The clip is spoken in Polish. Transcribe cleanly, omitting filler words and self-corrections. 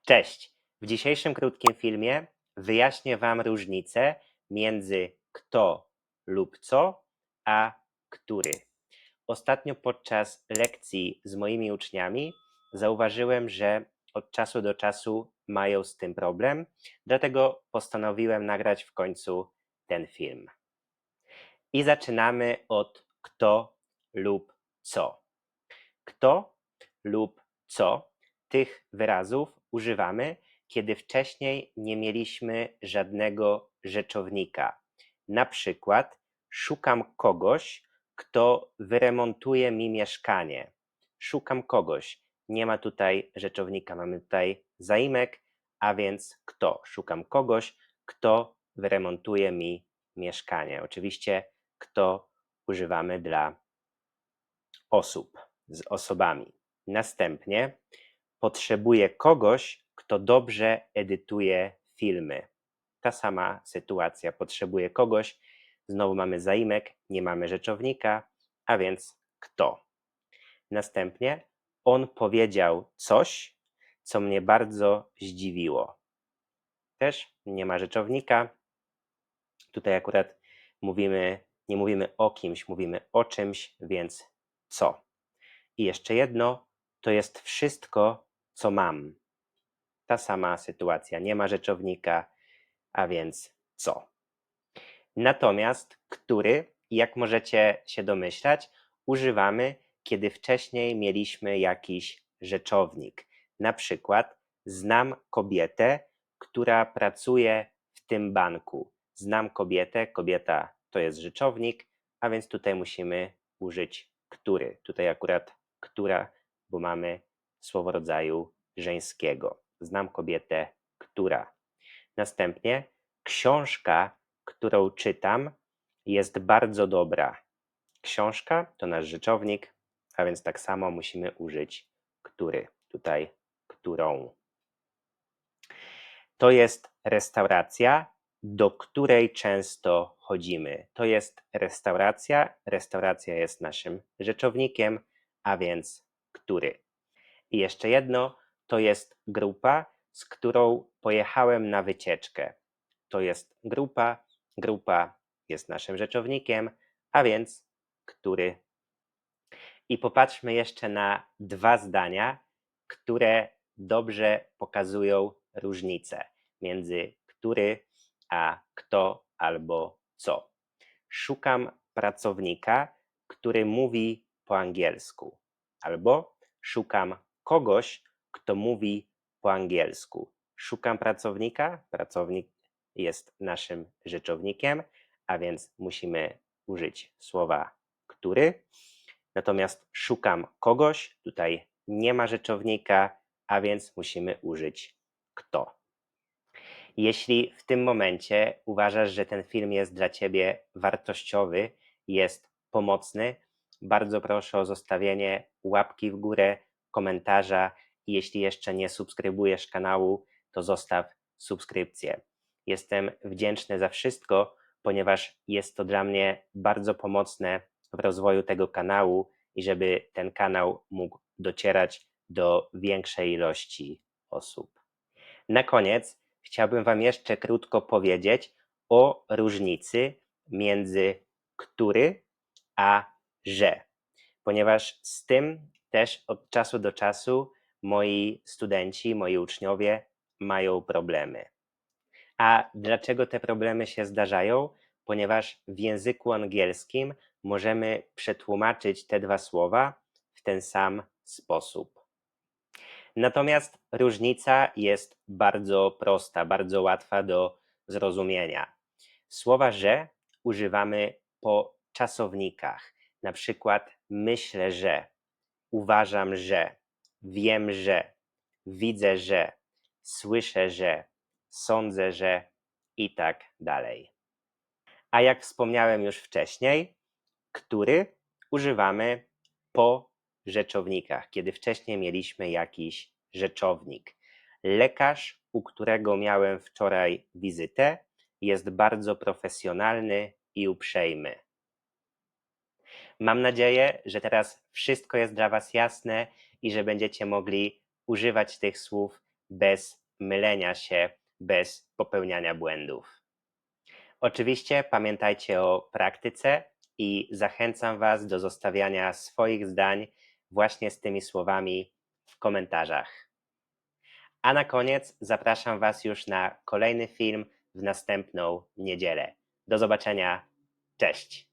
Cześć! W dzisiejszym krótkim filmie wyjaśnię Wam różnicę między kto lub co, a który. Ostatnio podczas lekcji z moimi uczniami zauważyłem, że od czasu do czasu mają z tym problem, dlatego postanowiłem nagrać w końcu ten film. I zaczynamy od kto lub co. Kto lub co tych wyrazów używamy, kiedy wcześniej nie mieliśmy żadnego rzeczownika. Na przykład szukam kogoś, kto wyremontuje mi mieszkanie. Szukam kogoś. Nie ma tutaj rzeczownika, mamy tutaj zaimek, a więc kto. Szukam kogoś, kto wyremontuje mi mieszkanie. Oczywiście kto używamy dla osób, z osobami. Następnie potrzebuję kogoś, kto dobrze edytuje filmy. Ta sama sytuacja. Potrzebuję kogoś, znowu mamy zaimek, nie mamy rzeczownika, a więc kto. Następnie on powiedział coś, co mnie bardzo zdziwiło. Też nie ma rzeczownika. Tutaj akurat nie mówimy o kimś, mówimy o czymś, więc co. I jeszcze jedno, to jest wszystko, co mam. Ta sama sytuacja, nie ma rzeczownika, a więc co. Natomiast który, jak możecie się domyślać, używamy, kiedy wcześniej mieliśmy jakiś rzeczownik. Na przykład znam kobietę, która pracuje w tym banku. Znam kobietę, kobieta to jest rzeczownik, a więc tutaj musimy użyć który. Tutaj akurat która, bo mamy słowo rodzaju żeńskiego. Znam kobietę, która. Następnie książka, którą czytam, jest bardzo dobra. Książka to nasz rzeczownik, a więc tak samo musimy użyć który. Tutaj którą. To jest restauracja, do której często chodzimy. To jest restauracja. Restauracja jest naszym rzeczownikiem, a więc który. I jeszcze jedno, to jest grupa, z którą pojechałem na wycieczkę. To jest grupa, grupa jest naszym rzeczownikiem, a więc który. I popatrzmy jeszcze na dwa zdania, które dobrze pokazują różnicę między który a kto albo co. Szukam pracownika, który mówi po angielsku, albo szukam kogoś, kto mówi po angielsku. Szukam pracownika, pracownik jest naszym rzeczownikiem, a więc musimy użyć słowa który. Natomiast szukam kogoś, tutaj nie ma rzeczownika, a więc musimy użyć kto. Jeśli w tym momencie uważasz, że ten film jest dla Ciebie wartościowy, jest pomocny, bardzo proszę o zostawienie łapki w górę, komentarza i jeśli jeszcze nie subskrybujesz kanału, to zostaw subskrypcję. Jestem wdzięczny za wszystko, ponieważ jest to dla mnie bardzo pomocne w rozwoju tego kanału i żeby ten kanał mógł docierać do większej ilości osób. Na koniec chciałbym Wam jeszcze krótko powiedzieć o różnicy między który a że, ponieważ z tym też od czasu do czasu moi studenci, moi uczniowie mają problemy. A dlaczego te problemy się zdarzają? Ponieważ w języku angielskim możemy przetłumaczyć te dwa słowa w ten sam sposób. Natomiast różnica jest bardzo prosta, bardzo łatwa do zrozumienia. Słowa że używamy po czasownikach. Na przykład myślę, że, uważam, że, wiem, że, widzę, że, słyszę, że, sądzę, że i tak dalej. A jak wspomniałem już wcześniej, który używamy po rzeczownikach, kiedy wcześniej mieliśmy jakiś rzeczownik. Lekarz, u którego miałem wczoraj wizytę, jest bardzo profesjonalny i uprzejmy. Mam nadzieję, że teraz wszystko jest dla Was jasne i że będziecie mogli używać tych słów bez mylenia się, bez popełniania błędów. Oczywiście pamiętajcie o praktyce i zachęcam Was do zostawiania swoich zdań właśnie z tymi słowami w komentarzach. A na koniec zapraszam Was już na kolejny film w następną niedzielę. Do zobaczenia. Cześć!